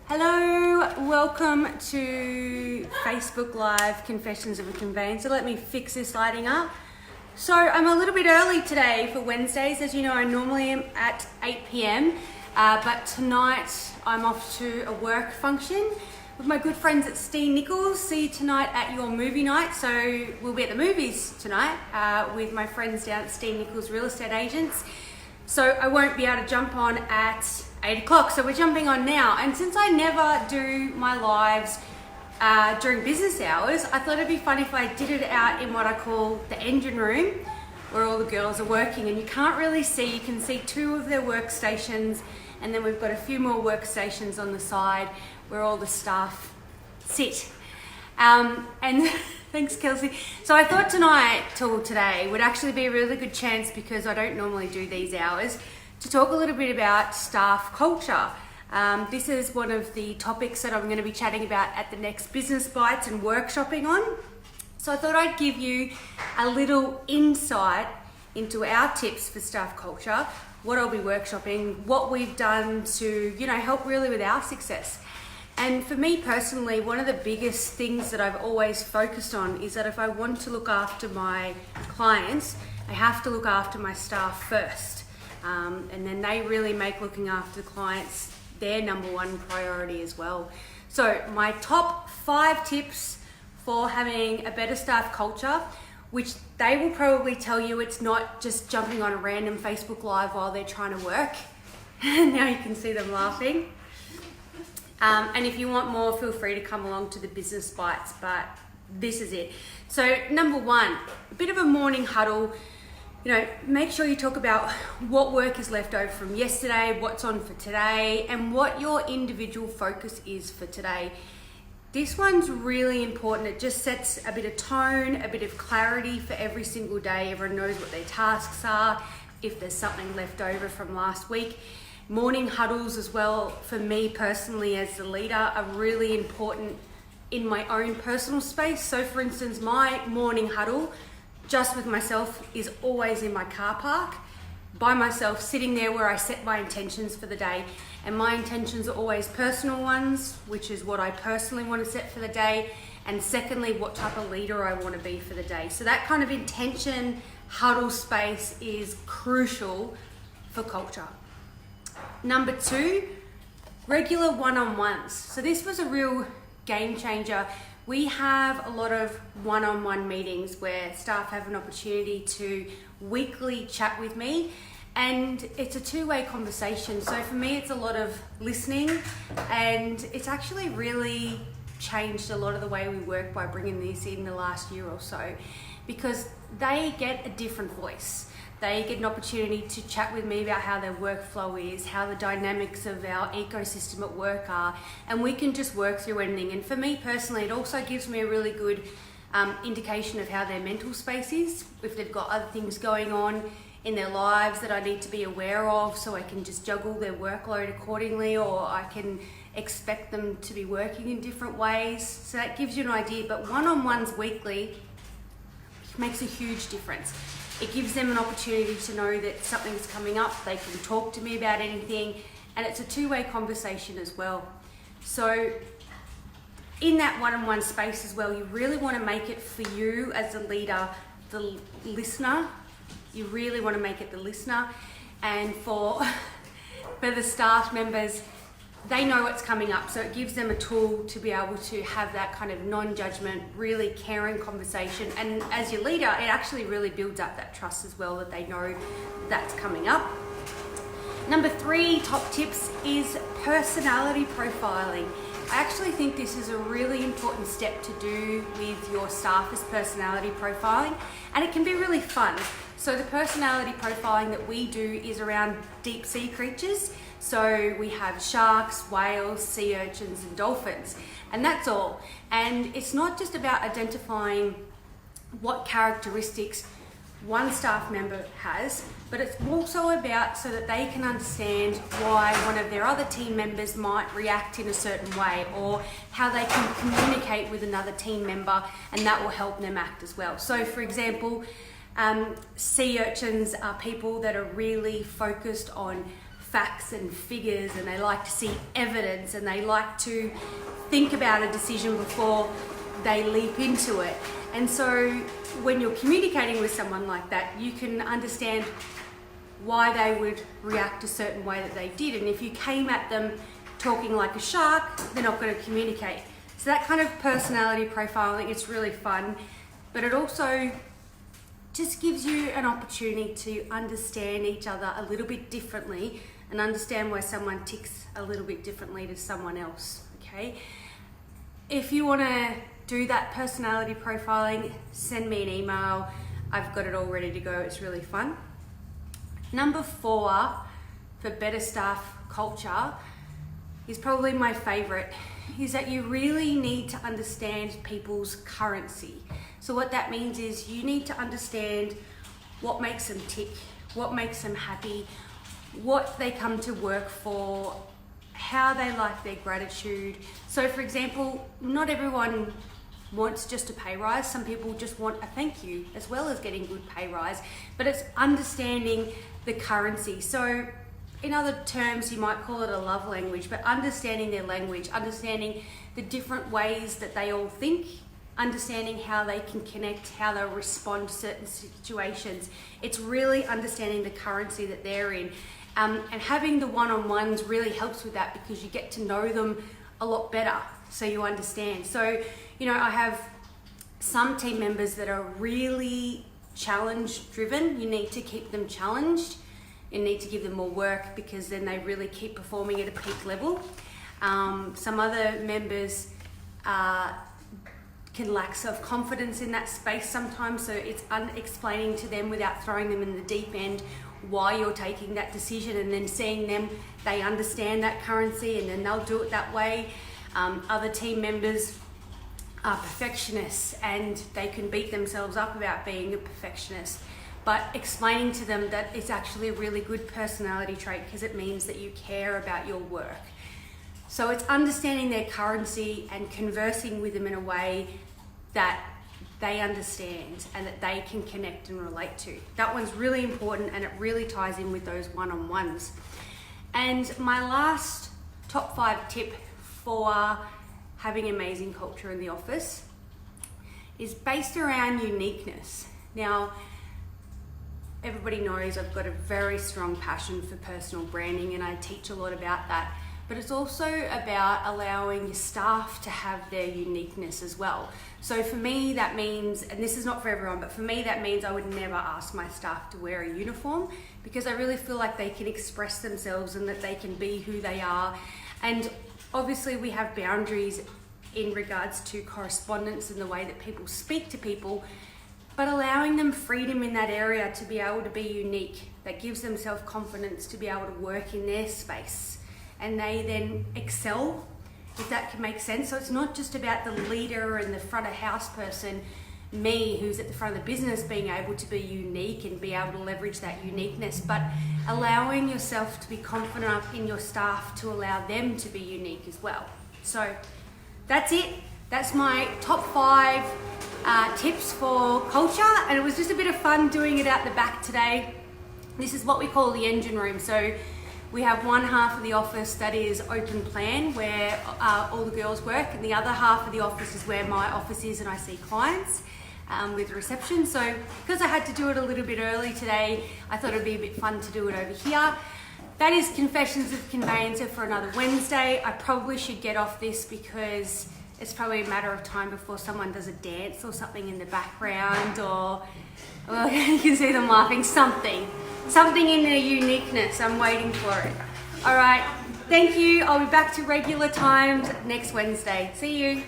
Hello, welcome to Facebook Live Confessions of a Conveyancer. Let me fix this lighting up. So I'm a little bit early today for Wednesdays. As you know, I normally am at 8 p.m. But tonight I'm off to a work function with my good friends at Steen Nichols. See you tonight at your movie night. So we'll be at the movies tonight with my friends down at Steen Nichols Real Estate Agents. So I won't be able to jump on at 8 o'clock. So we're jumping on now. And since I never do my lives during business hours, I thought it'd be fun if I did it out in what I call the engine room, where all the girls are working. And you can't really see, you can see two of their workstations, and then we've got a few more workstations on the side where all the staff sit. And thanks, Kelsey. So I thought tonight till today would actually be a really good chance, because I don't normally do these hours, to talk a little bit about staff culture. This is one of the topics that I'm going to be chatting about at the next Business Bites and workshopping on. So I thought I'd give you a little insight into our tips for staff culture, what I'll be workshopping, what we've done to, help really with our success. And for me personally, one of the biggest things that I've always focused on is that if I want to look after my clients, I have to look after my staff first. And then they really make looking after the clients their number one priority as well. So my top 5 tips for having a better staff culture, which they will probably tell you it's not just jumping on a random Facebook Live while they're trying to work. Now you can see them laughing. And if you want more, feel free to come along to the Business Bites, but this is it. So number 1, a bit of a morning huddle. Make sure you talk about what work is left over from yesterday, what's on for today, and what your individual focus is for today. This one's really important. It just sets a bit of tone, a bit of clarity for every single day. Everyone knows what their tasks are, if there's something left over from last week. Morning huddles as well, for me personally as the leader, are really important in my own personal space. So for instance, my morning huddle just with myself is always in my car park, by myself, sitting there where I set my intentions for the day. And my intentions are always personal ones, which is what I personally want to set for the day. And secondly, what type of leader I want to be for the day. So that kind of intention huddle space is crucial for culture. Number 2, regular one-on-ones. So this was a real game changer. We have a lot of one-on-one meetings where staff have an opportunity to weekly chat with me, and it's a two-way conversation. So for me, it's a lot of listening, and it's actually really changed a lot of the way we work by bringing these in the last year or so, because they get a different voice. They get an opportunity to chat with me about how their workflow is, how the dynamics of our ecosystem at work are, and we can just work through anything. And for me personally, it also gives me a really good indication of how their mental space is, if they've got other things going on in their lives that I need to be aware of, so I can just juggle their workload accordingly, or I can expect them to be working in different ways. So that gives you an idea. But one-on-ones weekly makes a huge difference. It gives them an opportunity to know that something's coming up, they can talk to me about anything, and it's a two-way conversation as well. So in that one-on-one space as well, you really want to make it for you as the leader, the listener. You really want to make it the listener. And for the staff members, they know what's coming up, so it gives them a tool to be able to have that kind of non-judgment, really caring conversation. And as your leader, it actually really builds up that trust as well, that they know that's coming up. Number 3 top tips is personality profiling. I actually think this is a really important step to do with your staff, is personality profiling, and it can be really fun. So the personality profiling that we do is around deep sea creatures. So we have sharks, whales, sea urchins, and dolphins, and that's all. And it's not just about identifying what characteristics one staff member has, but it's also about so that they can understand why one of their other team members might react in a certain way, or how they can communicate with another team member, and that will help them act as well. So for example, sea urchins are people that are really focused on facts and figures, and they like to see evidence, and they like to think about a decision before they leap into it. And so when you're communicating with someone like that, you can understand why they would react a certain way that they did. And if you came at them talking like a shark, they're not going to communicate. So that kind of personality profiling, it's really fun, but it also just gives you an opportunity to understand each other a little bit differently and understand why someone ticks a little bit differently to someone else, okay? If you want to do that personality profiling, send me an email. I've got it all ready to go. It's really fun. Number 4 for better staff culture is probably my favorite, is that you really need to understand people's currency. So what that means is you need to understand what makes them tick, what makes them happy, what they come to work for, how they like their gratitude. So for example, not everyone wants just a pay rise. Some people just want a thank you as well as getting good pay rise, but it's understanding the currency. So in other terms, you might call it a love language, but understanding their language, understanding the different ways that they all think, understanding how they can connect, how they'll respond to certain situations. It's really understanding the currency that they're in. And having the one-on-ones really helps with that, because you get to know them a lot better, so you understand. So, you know, I have some team members that are really challenge driven. You need to keep them challenged. You need to give them more work, because then they really keep performing at a peak level. Some other members can lack self-confidence in that space sometimes, so it's explaining to them without throwing them in the deep end why you're taking that decision, and then seeing them, they understand that currency and then they'll do it that way. Other team members are perfectionists and they can beat themselves up about being a perfectionist, but explaining to them that it's actually a really good personality trait, because it means that you care about your work. So it's understanding their currency and conversing with them in a way that they understand and that they can connect and relate to. That one's really important, and it really ties in with those one-on-ones. And my last top 5 tip for having amazing culture in the office is based around uniqueness. Now, everybody knows I've got a very strong passion for personal branding, and I teach a lot about that. But it's also about allowing your staff to have their uniqueness as well. So for me, that means, and this is not for everyone, but for me, that means I would never ask my staff to wear a uniform, because I really feel like they can express themselves and that they can be who they are. And obviously we have boundaries in regards to correspondence and the way that people speak to people, but allowing them freedom in that area to be able to be unique, that gives them self-confidence to be able to work in their space, and they then excel, if that can make sense. So it's not just about the leader and the front of house person, me who's at the front of the business, being able to be unique and be able to leverage that uniqueness, but allowing yourself to be confident enough in your staff to allow them to be unique as well. So that's it. That's my top 5 tips for culture, and it was just a bit of fun doing it out the back today. This is what we call the engine room. So we have one half of the office that is open plan, where all the girls work, and the other half of the office is where my office is and I see clients with reception. So because I had to do it a little bit early today, I thought it'd be a bit fun to do it over here. That is Confessions of a Conveyancer for another Wednesday. I probably should get off this, because it's probably a matter of time before someone does a dance or something in the background, or you can see them laughing, something in their uniqueness. I'm waiting for it. All right, thank you. I'll be back to regular times next Wednesday. See you.